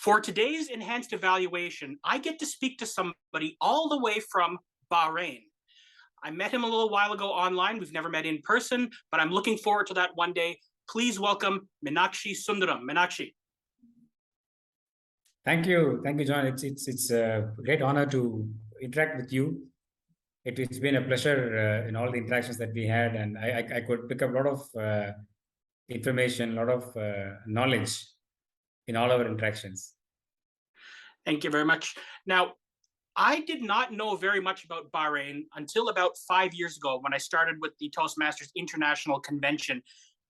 For today's enhanced evaluation, I get to speak to somebody all the way from Bahrain. I met him a little while ago online. We've never met in person, but I'm looking forward to that one day. Please welcome Meenakshi Sundaram. Meenakshi. Thank you, John. It's a great honor to interact with you. It's been a pleasure in all the interactions that we had, and I could pick up a lot of information, a lot of knowledge in all our interactions. Thank you very much. Now, I did not know very much about Bahrain until about 5 years ago when I started with the Toastmasters International Convention.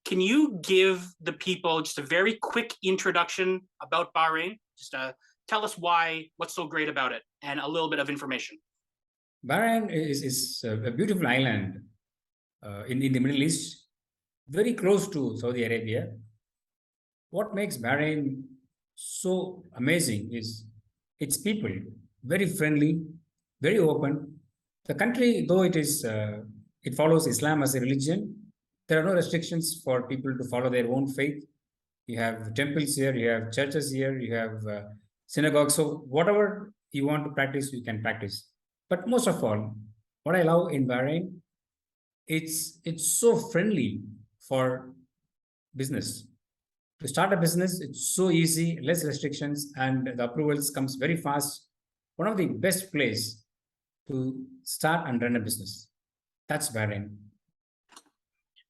Can you give the people just a very quick introduction about Bahrain? Just tell us what's so great about it, and a little bit of information. Bahrain is a beautiful island in the Middle East, very close to Saudi Arabia. What makes Bahrain so amazing is its people, very friendly, very open. The country, though it follows Islam as a religion, there are no restrictions for people to follow their own faith. You have temples here, you have churches here, you have synagogues. So whatever you want to practice, you can practice. But most of all, what I love in Bahrain, it's so friendly for business. To start a business, it's so easy, less restrictions, and the approvals comes very fast. One of the best place to start and run a business. That's Bahrain.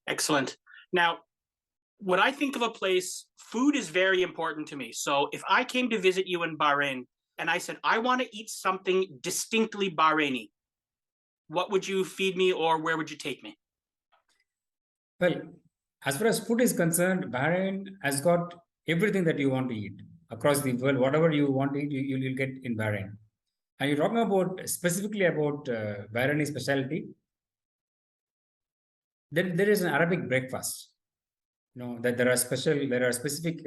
Excellent. Now, when I think of a place, food is very important to me. So if I came to visit you in Bahrain and I said, I want to eat something distinctly Bahraini, what would you feed me, or where would you take me? Well, as far as food is concerned, Bahrain has got everything that you want to eat across the world. Whatever you want to eat, you'll get in Bahrain. And you're talking about specifically about Bahraini specialty. There is an Arabic breakfast. You know that there are specific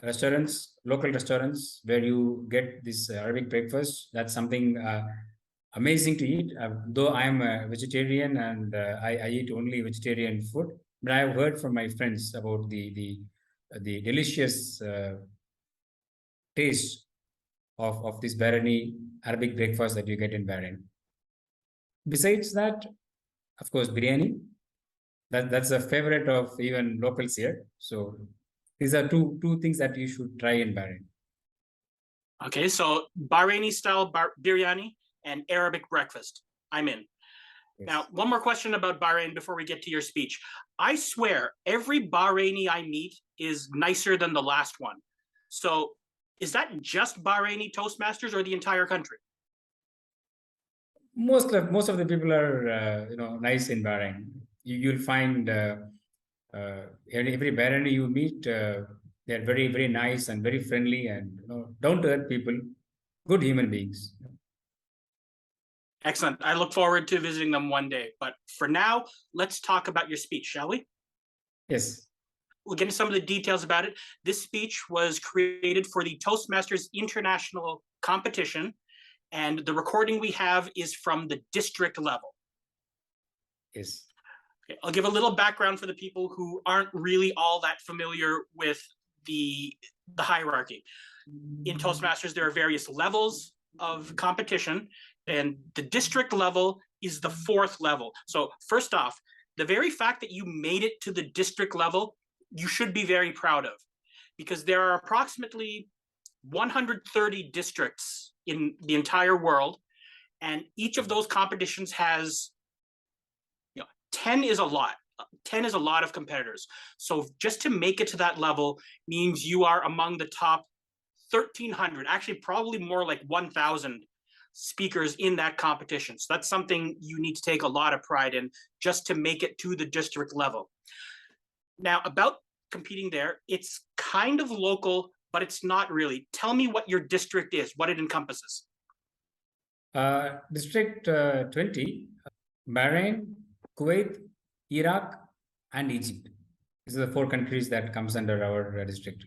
restaurants, local restaurants, where you get this Arabic breakfast. That's something amazing to eat. Though I am a vegetarian and I eat only vegetarian food, but I have heard from my friends about the delicious taste of this Bahraini Arabic breakfast that you get in Bahrain. Besides that, of course, biryani. That's a favorite of even locals here. So these are two things that you should try in Bahrain. Okay, so Bahraini style biryani and Arabic breakfast. I'm in. Yes. Now, one more question about Bahrain before we get to your speech. I swear every Bahraini I meet is nicer than the last one. So is that just Bahraini Toastmasters or the entire country? Most of the people are nice in Bahrain. You'll find every Bahraini you meet, they're very, very nice and very friendly and down to earth people, good human beings. Excellent. I look forward to visiting them one day. But for now, let's talk about your speech, shall we? Yes. We'll get into some of the details about it. This speech was created for the Toastmasters International Competition, and the recording we have is from the district level. Yes. Okay, I'll give a little background for the people who aren't really all that familiar with the hierarchy. In Toastmasters, there are various levels of competition, and the district level is the 4th level. So first off, the very fact that you made it to the district level, you should be very proud of, because there are approximately 130 districts in the entire world, and each of those competitions has 10 is a lot. 10 is a lot of competitors. So just to make it to that level means you are among the top 1,300, actually probably more like 1,000 speakers in that competition. So that's something you need to take a lot of pride in just to make it to the district level. Now, about competing there, it's kind of local, but it's not really. Tell me what your district is, what it encompasses. District 20, Bahrain, Kuwait, Iraq, and Egypt. These are the 4 countries that comes under our district.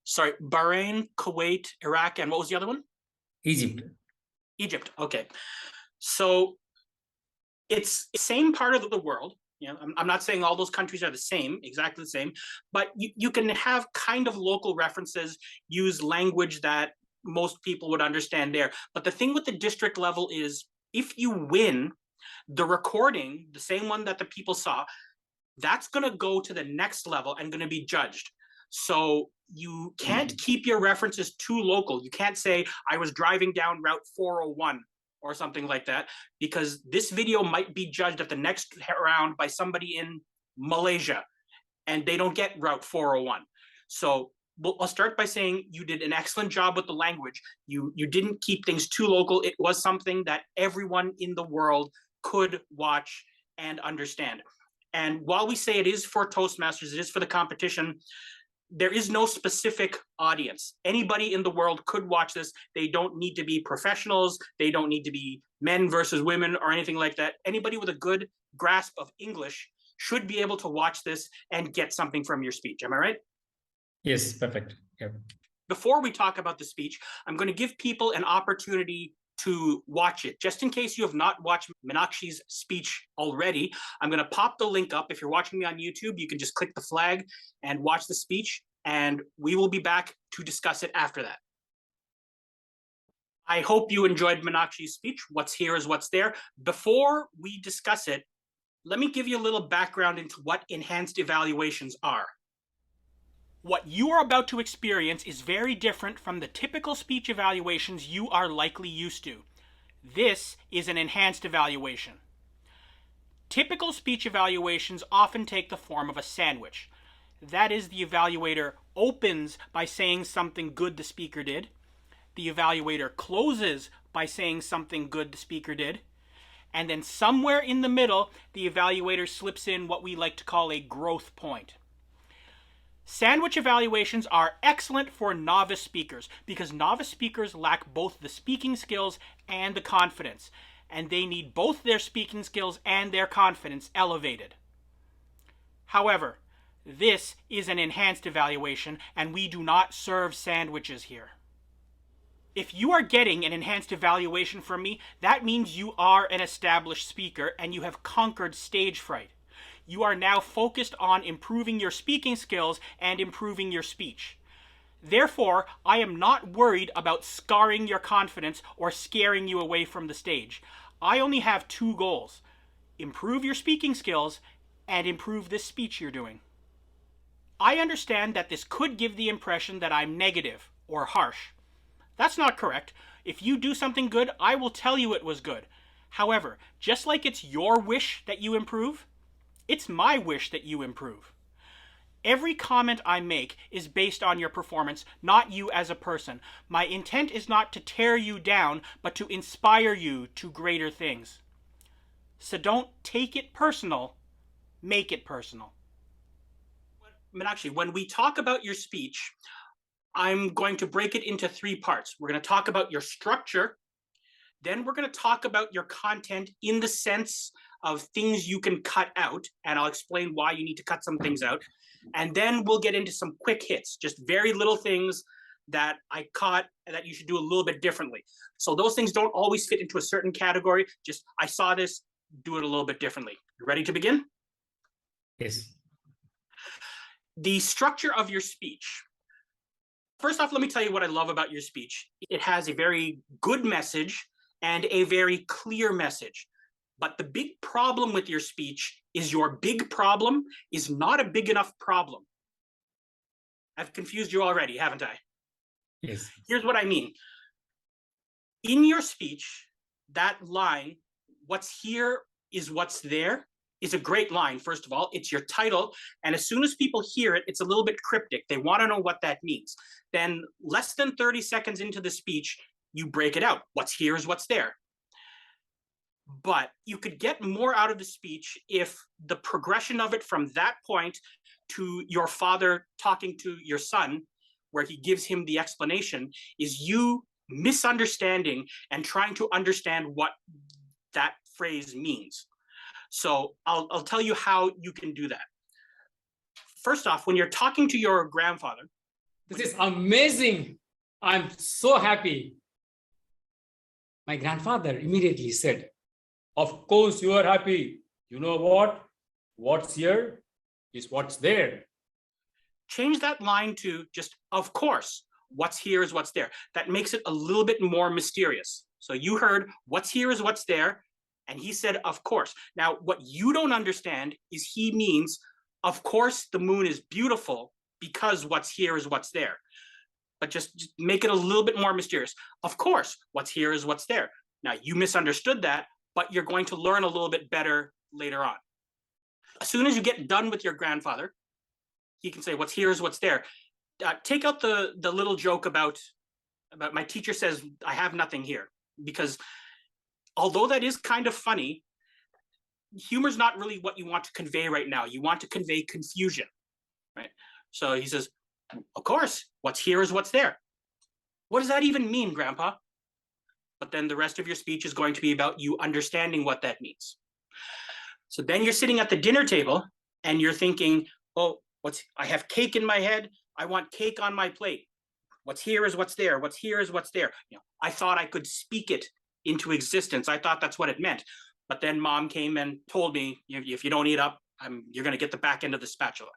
Sorry, Bahrain, Kuwait, Iraq, and what was the other one? Egypt. Egypt, okay. So it's the same part of the world. I'm not saying all those countries are the same, exactly the same, but you can have kind of local references, use language that most people would understand there. But the thing with the district level is if you win, the recording, the same one that the people saw, that's going to go to the next level and going to be judged. So you can't keep your references too local. You can't say, I was driving down Route 401 or something like that, because this video might be judged at the next round by somebody in Malaysia, and they don't get Route 401. So I'll start by saying you did an excellent job with the language. You didn't keep things too local. It was something that everyone in the world could watch and understand. And while we say it is for Toastmasters, it is for the competition, there is no specific audience. Anybody in the world could watch this. They don't need to be professionals. They don't need to be men versus women or anything like that. Anybody with a good grasp of English should be able to watch this and get something from your speech. Am I right? Yes, perfect. Yep. Before we talk about the speech, I'm going to give people an opportunity to watch it. Just in case you have not watched Meenakshi's speech already, I'm going to pop the link up. If you're watching me on YouTube, you can just click the flag and watch the speech, and we will be back to discuss it after that. I hope you enjoyed Meenakshi's speech. What's here is what's there. Before we discuss it, let me give you a little background into what enhanced evaluations are. What you are about to experience is very different from the typical speech evaluations you are likely used to. This is an enhanced evaluation. Typical speech evaluations often take the form of a sandwich. That is, the evaluator opens by saying something good the speaker did. The evaluator closes by saying something good the speaker did. And then somewhere in the middle, the evaluator slips in what we like to call a growth point. Sandwich evaluations are excellent for novice speakers because novice speakers lack both the speaking skills and the confidence, and they need both their speaking skills and their confidence elevated. However, this is an enhanced evaluation, and we do not serve sandwiches here. If you are getting an enhanced evaluation from me, that means you are an established speaker and you have conquered stage fright. You are now focused on improving your speaking skills and improving your speech. Therefore, I am not worried about scarring your confidence or scaring you away from the stage. I only have two goals: improve your speaking skills and improve this speech you're doing. I understand that this could give the impression that I'm negative or harsh. That's not correct. If you do something good, I will tell you it was good. However, just like it's your wish that you improve, it's my wish that you improve. Every comment I make is based on your performance, not you as a person. My intent is not to tear you down, but to inspire you to greater things. So don't take it personal, make it personal. Meenakshi, when we talk about your speech, I'm going to break it into three parts. We're going to talk about your structure, then we're going to talk about your content in the sense of things you can cut out, and I'll explain why you need to cut some things out. And then we'll get into some quick hits, just very little things that I caught that you should do a little bit differently. So those things don't always fit into a certain category. Just, I saw this, do it a little bit differently. You ready to begin? Yes. The structure of your speech. First off, let me tell you what I love about your speech. It has a very good message and a very clear message. But the big problem with your speech is your big problem is not a big enough problem. I've confused you already, haven't I? Yes. Here's what I mean. In your speech, that line, what's here is what's there, is a great line, first of all. It's your title, and as soon as people hear it, it's a little bit cryptic. They want to know what that means. Then less than 30 seconds into the speech, you break it out. What's here is what's there. But you could get more out of the speech if the progression of it from that point to your father talking to your son, where he gives him the explanation, is you misunderstanding and trying to understand what that phrase means. So I'll tell you how you can do that. First off, when you're talking to your grandfather. This is amazing. I'm so happy. My grandfather immediately said, "Of course you are happy. You know what? what's here is what's there. Change that line to just, of course, what's here is what's there. That makes it a little bit more mysterious. So you heard what's here is what's there, and he said, of course. Now, what you don't understand is he means, of course, the moon is beautiful because what's here is what's there. But just make it a little bit more mysterious. Of course, what's here is what's there. Now, you misunderstood that, but you're going to learn a little bit better later on. As soon as you get done with your grandfather, he can say, what's here is what's there. Take out the little joke about my teacher says, I have nothing here. Because although that is kind of funny, humor's not really what you want to convey right now. You want to convey confusion, right? So he says, of course, what's here is what's there. What does that even mean, Grandpa? But then the rest of your speech is going to be about you understanding what that means. So then you're sitting at the dinner table and you're thinking, oh, I have cake in my head. I want cake on my plate. What's here is what's there. What's here is what's there. I thought I could speak it into existence. I thought that's what it meant. But then Mom came and told me, if you don't eat up, you're going to get the back end of the spatula.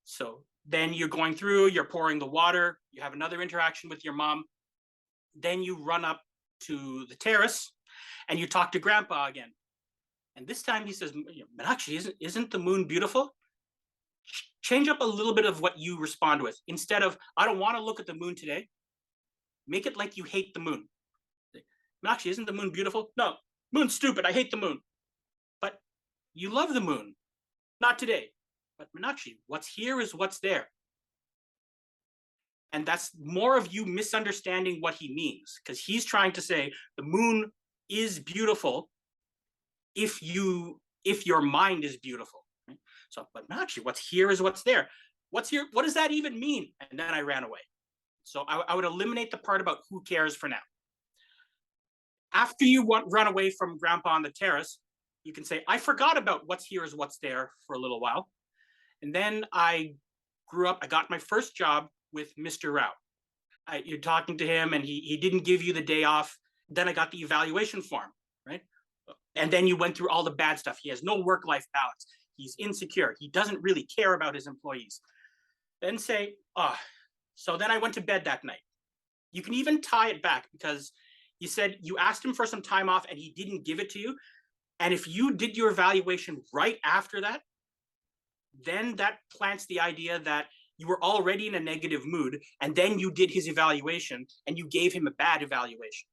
So then you're going through, you're pouring the water, you have another interaction with your mom. Then you run up to the terrace and you talk to Grandpa again. And this time he says, but actually, isn't the moon beautiful? Change up a little bit of what you respond with. Instead of, I don't want to look at the moon today, make it like you hate the moon. Actually, isn't the moon beautiful? No, moon's stupid. I hate the moon. But you love the moon. Not today. But Meenakshi, what's here is what's there. And that's more of you misunderstanding what he means, because he's trying to say the moon is beautiful if your mind is beautiful. Right? So, but Meenakshi, what's here is what's there. What's here? What does that even mean? And then I ran away. So I would eliminate the part about who cares for now. After you run away from Grandpa on the terrace, you can say, I forgot about what's here is what's there for a little while. And then I grew up, I got my first job with Mr. Rao. You're talking to him and he didn't give you the day off. Then I got the evaluation form, right? And then you went through all the bad stuff. He has no work-life balance. He's insecure. He doesn't really care about his employees. Then say, so then I went to bed that night. You can even tie it back because you said you asked him for some time off and he didn't give it to you. And if you did your evaluation right after that, then that plants the idea that you were already in a negative mood and then you did his evaluation and you gave him a bad evaluation.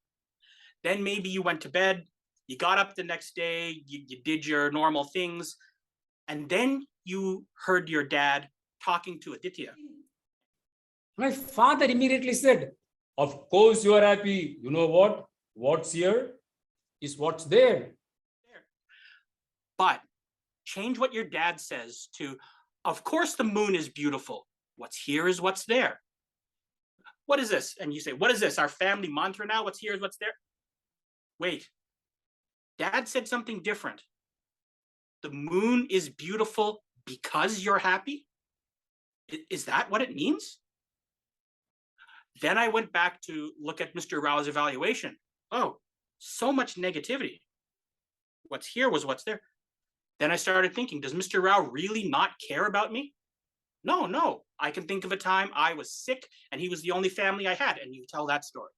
Then maybe you went to bed, you got up the next day, you did your normal things, and then you heard your dad talking to Aditya. My father immediately said, of course you are happy. You know what? What's here is what's there. But change what your dad says to, of course the moon is beautiful. What's here is what's there. What is this? And you say, what is this? Our family mantra now? What's here is what's there? Wait, Dad said something different. The moon is beautiful because you're happy? Is that what it means? Then I went back to look at Mr. Rao's evaluation. Oh, so much negativity. What's here was what's there. Then I started thinking, does Mr. Rao really not care about me? No. I can think of a time I was sick and he was the only family I had, and you tell that story.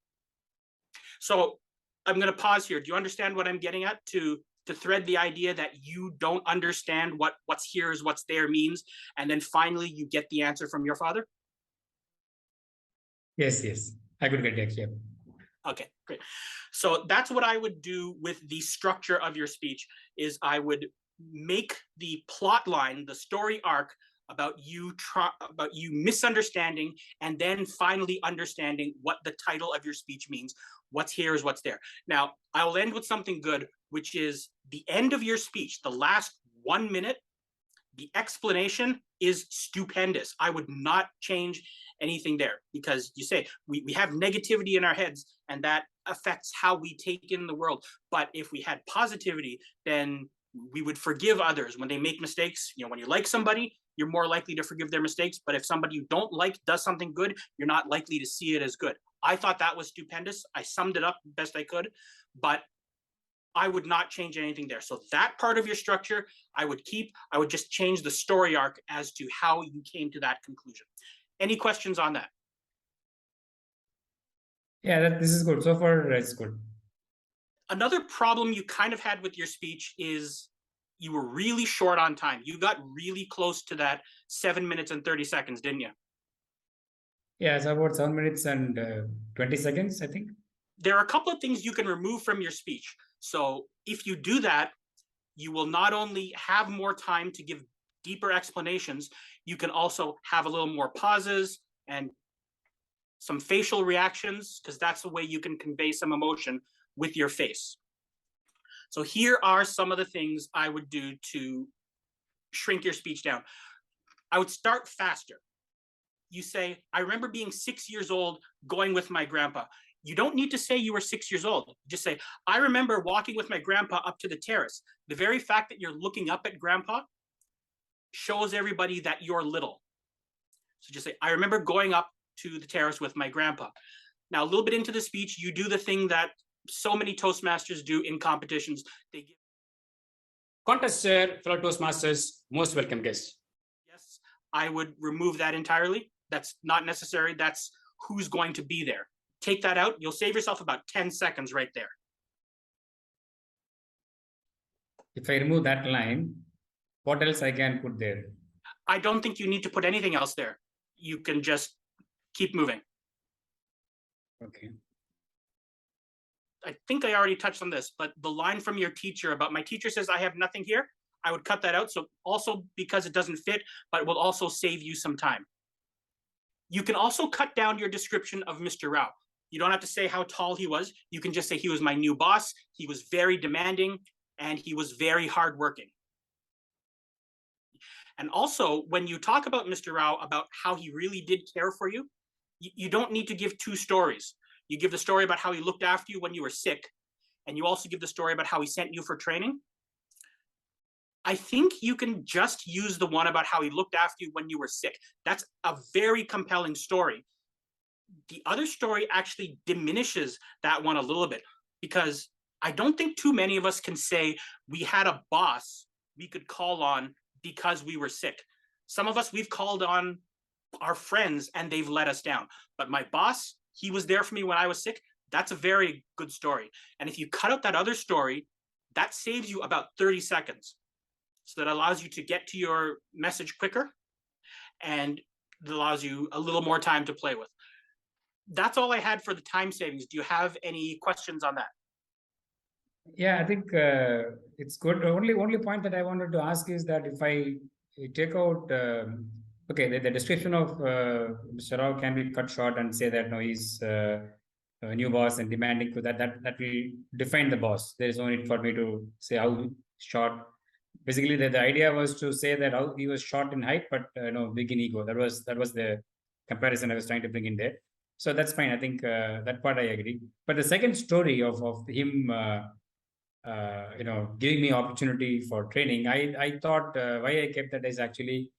So I'm going to pause here. Do you understand what I'm getting at? To thread the idea that you don't understand what's here is what's there means, and then finally you get the answer from your father? Yes. I could get it. Yeah. Okay, great. So that's what I would do with the structure of your speech, is I would make the plot line, the story arc about you misunderstanding and then finally understanding what the title of your speech means. What's here is what's there. Now, I'll end with something good, which is the end of your speech, the last 1 minute, the explanation is stupendous. I would not change anything there, because you say we have negativity in our heads and that affects how we take in the world. But if we had positivity, then we would forgive others when they make mistakes. When you like somebody, you're more likely to forgive their mistakes. But if somebody you don't like does something good, you're not likely to see it as good. I thought that was stupendous. I summed it up best I could, but I would not change anything there. So that part of your structure, I would keep. I would just change the story arc as to how you came to that conclusion. Any questions on that? Yeah, this is good. So far, it's good. Another problem you kind of had with your speech is you were really short on time. You got really close to that 7 minutes and 30 seconds, didn't you? Yeah, it's about 7 minutes and 20 seconds, I think. There are a couple of things you can remove from your speech. So if you do that, you will not only have more time to give deeper explanations, you can also have a little more pauses and some facial reactions, because that's the way you can convey some emotion with your face. So here are some of the things I would do to shrink your speech down. I would start faster. You say, I remember being 6 years old going with my grandpa. You don't need to say you were 6 years old. Just say, I remember walking with my grandpa up to the terrace. The very fact that you're looking up at grandpa shows everybody that you're little. So just say, I remember going up to the terrace with my grandpa. Now, a little bit into the speech, you do the thing that so many Toastmasters do in competitions. They give. Contest chair, fellow Toastmasters, most welcome guests. Yes, I would remove that entirely. That's not necessary. That's who's going to be there. Take that out. You'll save yourself about 10 seconds right there. If I remove that line, what else I can put there? I don't think you need to put anything else there. You can just keep moving. Okay. I think I already touched on this, but the line from your teacher about my teacher says I have nothing here, I would cut that out. So also because it doesn't fit, but it will also save you some time. You can also cut down your description of Mr. Rao. You don't have to say how tall he was. You can just say he was my new boss. He was very demanding and he was very hardworking. And also, when you talk about Mr. Rao, about how he really did care for you, you don't need to give two stories. You give the story about how he looked after you when you were sick, and you also give the story about how he sent you for training. I think you can just use the one about how he looked after you when you were sick. That's a very compelling story. The other story actually diminishes that one a little bit, because I don't think too many of us can say we had a boss we could call on because we were sick. Some of us, we've called on our friends and they've let us down. But my boss, he was there for me when I was sick. That's a very good story. And if you cut out that other story, that saves you about 30 seconds. So that allows you to get to your message quicker, and it allows you a little more time to play with. That's all I had for the time savings. Do you have any questions on that? Yeah, I think it's good. Only point that I wanted to ask is that if I take out, okay, the description of Mr. Rao can be cut short and say that no, he's a new boss and demanding, to that will define the boss. There is no need for me to say how short. Basically, the idea was to say that how he was short in height, but big in ego. That was the comparison I was trying to bring in there. So that's fine. I think that part I agree. But the second story of him, giving me opportunity for training, I thought why I kept that is actually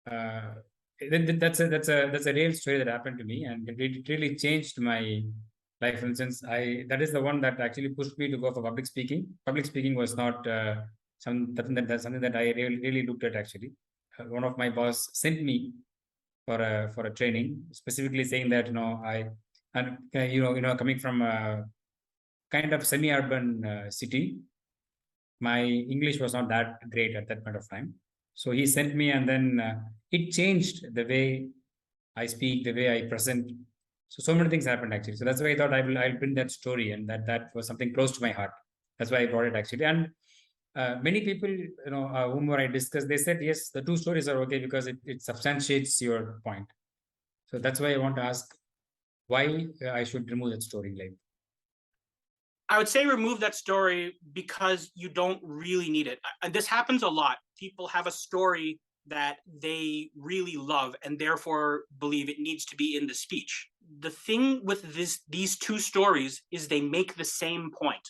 that's a real story that happened to me, and it really changed my life. For instance, that is the one that actually pushed me to go for public speaking. Public speaking was not something that I really looked at actually. One of my boss sent me for a training, specifically saying that coming from a kind of semi-urban city, my English was not that great at that point of time. So he sent me, and then it changed the way I speak, the way I present. So many things happened actually. So that's why I thought I'll bring that story, and that was something close to my heart. That's why I brought it actually. And many people, whom I discussed, they said, yes, the two stories are okay because it substantiates your point. So that's why I want to ask why I should remove that story. Like, I would say remove that story because you don't really need it. And this happens a lot. People have a story that they really love and therefore believe it needs to be in the speech. The thing with these two stories is they make the same point.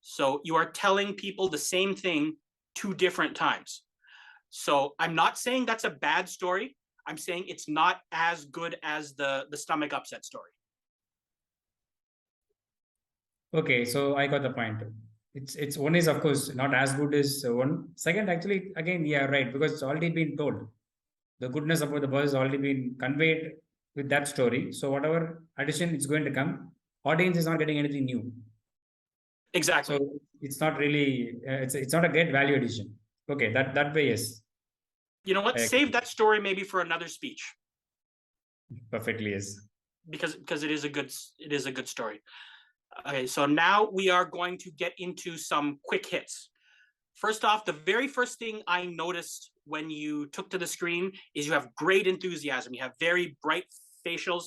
So you are telling people the same thing two different times. So I'm not saying that's a bad story. I'm saying it's not as good as the stomach upset story. okay, so I got the point. it's one is of course not as good as one. Second, actually, again, yeah, right, because it's already been told. The goodness about the bus has already been conveyed with that story. So whatever addition is going to come, audience is not getting anything new. Exactly. So it's not really it's not a great value addition. Okay, that way, yes, You know what? I Save agree. that story maybe for another speech Perfectly, yes. because it is a good story. Okay, so now we are going to get into some quick hits. First off, the very first thing I noticed when you took to the screen is you have great enthusiasm. You have very bright facials,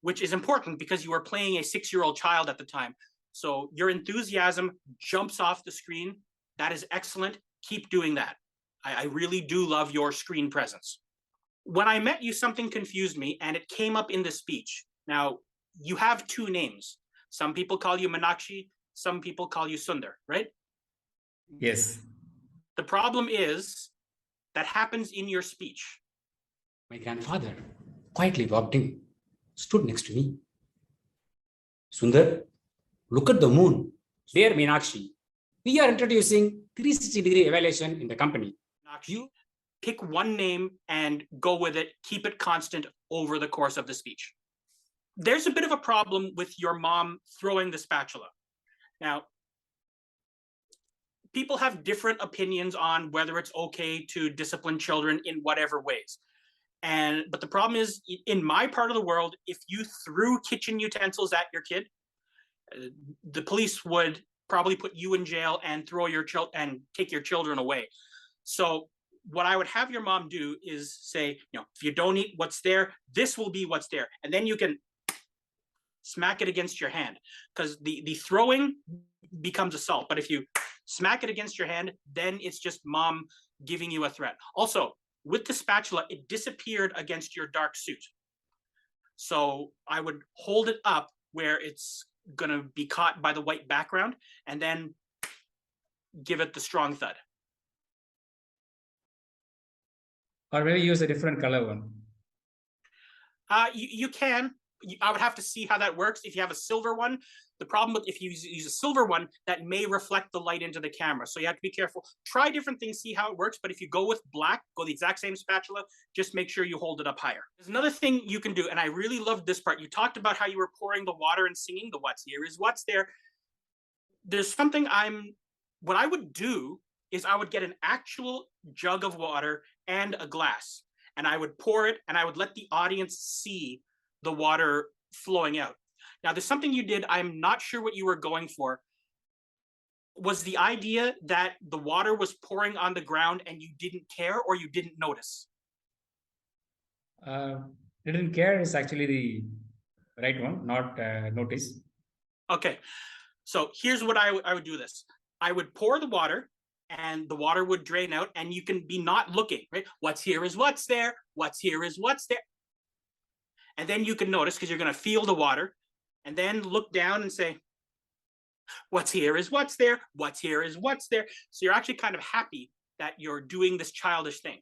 which is important because you were playing a 6-year-old child at the time. So your enthusiasm jumps off the screen. That is excellent. Keep doing that. I really do love your screen presence. When I met you, something confused me, and it came up in the speech. Now, you have two names. Some people call you Meenakshi, some people call you Sundar, right? Yes. The problem is that happens in your speech. My grandfather quietly walked in, stood next to me. Sundar, look at the moon. Dear Meenakshi, we are introducing 360-degree evaluation in the company. You pick one name and go with it, keep it constant over the course of the speech. There's a bit of a problem with your mom throwing the spatula. Now, people have different opinions on whether it's okay to discipline children in whatever ways. But the problem is, in my part of the world, if you threw kitchen utensils at your kid, the police would probably put you in jail and throw your and take your children away. So what I would have your mom do is say, if you don't eat what's there, this will be what's there. And then you can smack it against your hand, because the throwing becomes assault. But if you smack it against your hand, then it's just mom giving you a threat. Also, with the spatula, it disappeared against your dark suit. So I would hold it up where it's going to be caught by the white background, and then give it the strong thud. Or maybe use a different color one. You can. I would have to see how that works. If you have a silver one, the problem with if you use a silver one, that may reflect the light into the camera. So you have to be careful. Try different things, see how it works. But if you go with black, go the exact same spatula, just make sure you hold it up higher. There's another thing you can do, and I really loved this part. You talked about how you were pouring the water and singing the what's here is what's there. There's something what I would do is I would get an actual jug of water and a glass, and I would pour it, and I would let the audience see the water flowing out. Now, there's something you did, I'm not sure what you were going for. Was the idea that the water was pouring on the ground and you didn't care, or you didn't notice? Didn't care is actually the right one, not notice. Okay, so here's what I would do this. I would pour the water, and the water would drain out, and you can be not looking, right? What's here is what's there, what's here is what's there. And then you can notice, because you're going to feel the water, and then look down and say, what's here is what's there, what's here is what's there. So you're actually kind of happy that you're doing this childish thing.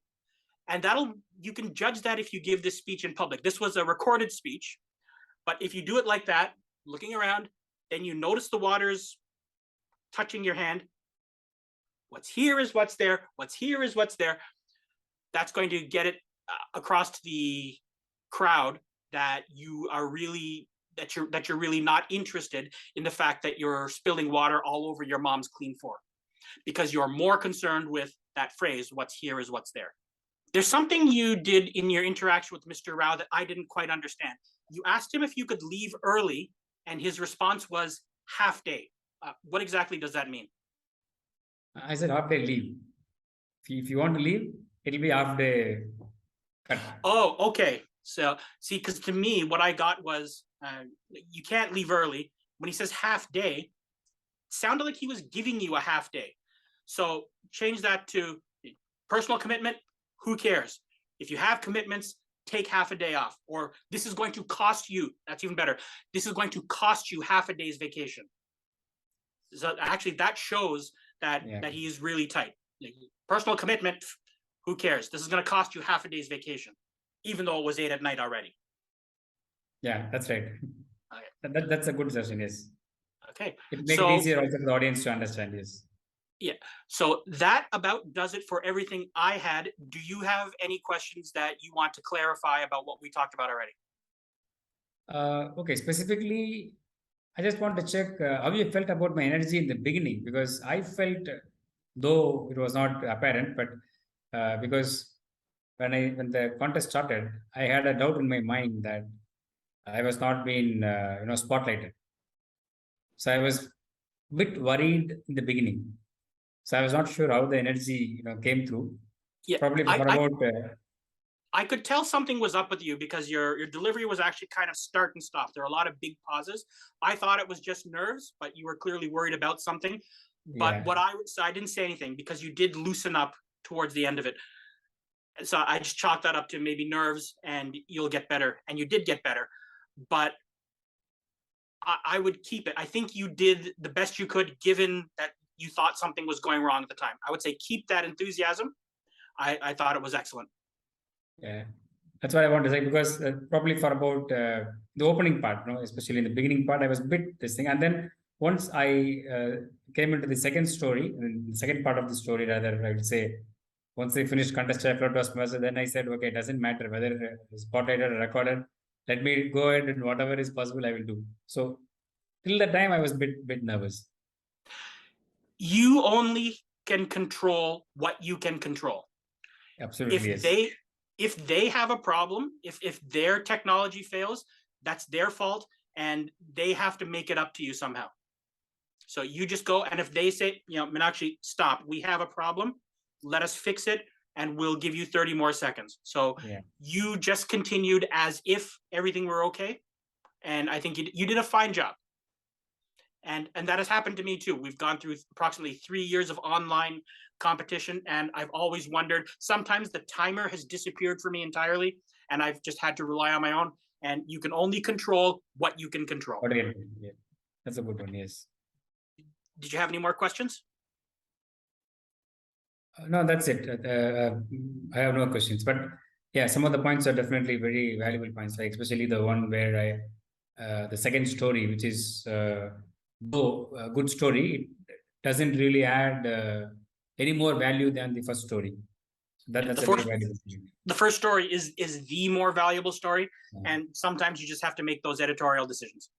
And you can judge that if you give this speech in public. This was a recorded speech, but if you do it like that, looking around, then you notice the water's touching your hand. What's here is what's there, what's here is what's there. That's going to get it across to the crowd that you're really not interested in the fact that you're spilling water all over your mom's clean floor, because you're more concerned with that phrase, what's here is what's there. There's something you did in your interaction with Mr. Rao that I didn't quite understand. You asked him if you could leave early, and his response was half day. What exactly does that mean? I said half day leave. If you want to leave, it'll be half day cut. Oh, okay. So see, because to me, what I got was you can't leave early. When he says half day, it sounded like he was giving you a half day. So change that to personal commitment. Who cares? If you have commitments, take half a day off. Or this is going to cost you. That's even better. This is going to cost you half a day's vacation. So actually, that shows that he is really tight. Personal commitment. Who cares? This is going to cost you half a day's vacation, even though it was 8 at night already. Yeah, that's right. Okay. That's a good suggestion, yes. Okay. It makes So- it easier also for the audience to understand. Yes. So that about does it for everything I had. Do you have any questions that you want to clarify about what we talked about already? Okay, specifically, I just want to check how you felt about my energy in the beginning, because I felt, though it was not apparent, but because when the contest started, I had a doubt in my mind that I was not being spotlighted. So I was a bit worried in the beginning. So I was not sure how the energy came through. Yeah, Probably for about I could tell something was up with you because your delivery was actually kind of start and stop. There are a lot of big pauses. I thought it was just nerves, but you were clearly worried about something. But Yeah. so I didn't say anything because you did loosen up towards the end of it. So I just chalked that up to maybe nerves and you'll get better. And you did get better. But I would keep it. I think you did the best you could given that you thought something was going wrong at the time. I would say keep that enthusiasm. I thought it was excellent. Yeah, that's what I want to say, because probably for about the opening part, especially in the beginning part, I was a bit this thing, and then once I came into the second story, the second part of the story, rather, I would say, once I finished Contest I Float was Master, then I said, okay, it doesn't matter whether it's spotlighted or recorded. Let me go ahead and whatever is possible, I will do. So till that time, I was a bit nervous. You only can control what you can control. Absolutely, If yes. they have a problem, if their technology fails, that's their fault, and they have to make it up to you somehow. So you just go, and if they say, Meenakshi, stop, we have a problem, let us fix it, and we'll give you 30 more seconds. So Yeah. you just continued as if everything were okay, and I think you did a fine job. And that has happened to me too. We've gone through approximately 3 years of online competition, and I've always wondered, sometimes the timer has disappeared for me entirely, and I've just had to rely on my own. And you can only control what you can control. What again? Yeah. That's a good one, yes. Did you have any more questions? No, that's it. I have no questions, but yeah, some of the points are definitely very valuable points, like especially the one where the second story, which is though a good story, it doesn't really add any more value than the first story. So that's a very valuable thing. The first story is the more valuable story, and sometimes you just have to make those editorial decisions.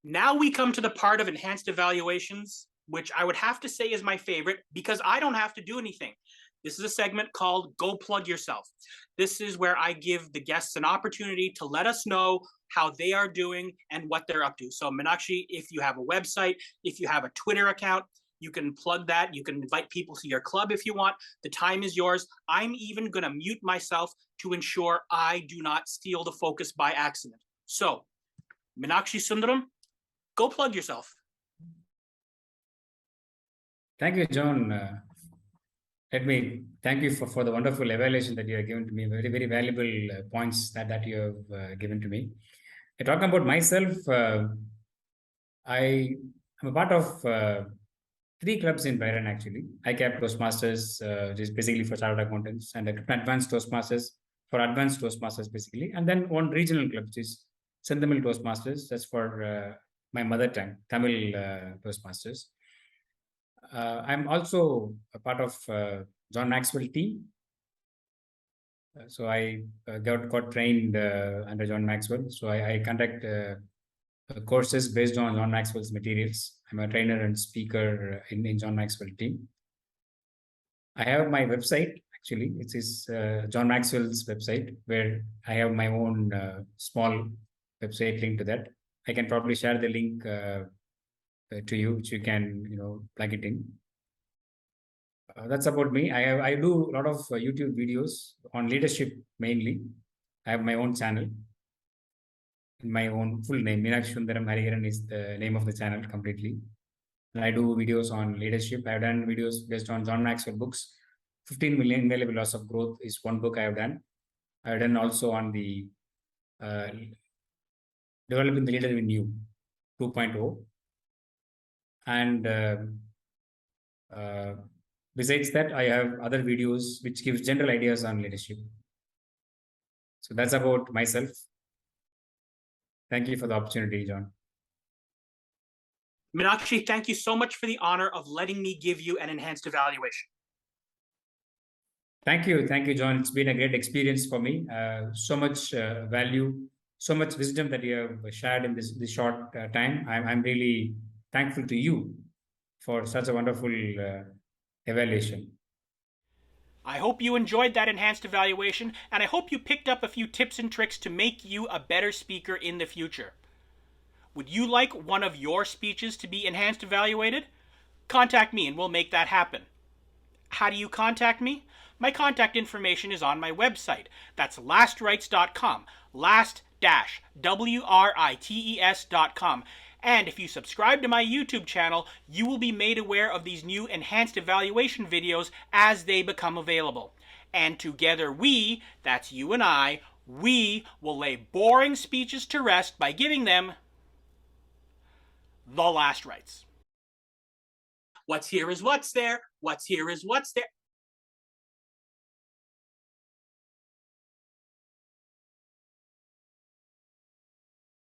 Now we come to the part of enhanced evaluations, which I would have to say is my favorite because I don't have to do anything. This is a segment called Go Plug Yourself. This is where I give the guests an opportunity to let us know how they are doing and what they're up to. So Meenakshi, if you have a website, if you have a Twitter account, you can plug that. You can invite people to your club if you want. The time is yours. I'm even going to mute myself to ensure I do not steal the focus by accident. So Meenakshi Sundaram, go plug yourself. Thank you, John. Let me thank you for the wonderful evaluation that you have given to me. Very, very valuable points that you have given to me. Talking about myself, I am a part of 3 clubs in Byron, actually. ICAP Toastmasters, which is basically for chartered accountants, and Advanced Toastmasters for advanced Toastmasters, basically. And then one regional club, which is Senthamil Toastmasters. That's for my mother tongue, Tamil Toastmasters. I'm also a part of John Maxwell team. So I got trained under John Maxwell. So I conduct courses based on John Maxwell's materials. I'm a trainer and speaker in John Maxwell team. I have my website, actually. It is John Maxwell's website, where I have my own small website link to that. I can probably share the link to you, which you can plug it in. That's about me. I do a lot of YouTube videos on leadership mainly. I have my own channel. My own full name, Meenakshi Sundaram Hariharan, is the name of the channel completely. And I do videos on leadership. I've done videos based on John Maxwell books. 15 Million Invaluable Laws of Growth is one book I have done. I've done also on the Developing the Leader in You 2.0. And besides that, I have other videos which gives general ideas on leadership. So that's about myself. Thank you for the opportunity, John. Meenakshi, thank you so much for the honor of letting me give you an enhanced evaluation. Thank you, John. It's been a great experience for me. So much value, so much wisdom that you have shared in this short time. I'm really thankful to you for such a wonderful evaluation. I hope you enjoyed that enhanced evaluation, and I hope you picked up a few tips and tricks to make you a better speaker in the future. Would you like one of your speeches to be enhanced evaluated? Contact me and we'll make that happen. How do you contact me? My contact information is on my website. That's lastrites.com, last-writes.com. And if you subscribe to my YouTube channel, you will be made aware of these new enhanced evaluation videos as they become available. And together we, that's you and I, we will lay boring speeches to rest by giving them the last rites. What's here is what's there. What's here is what's there.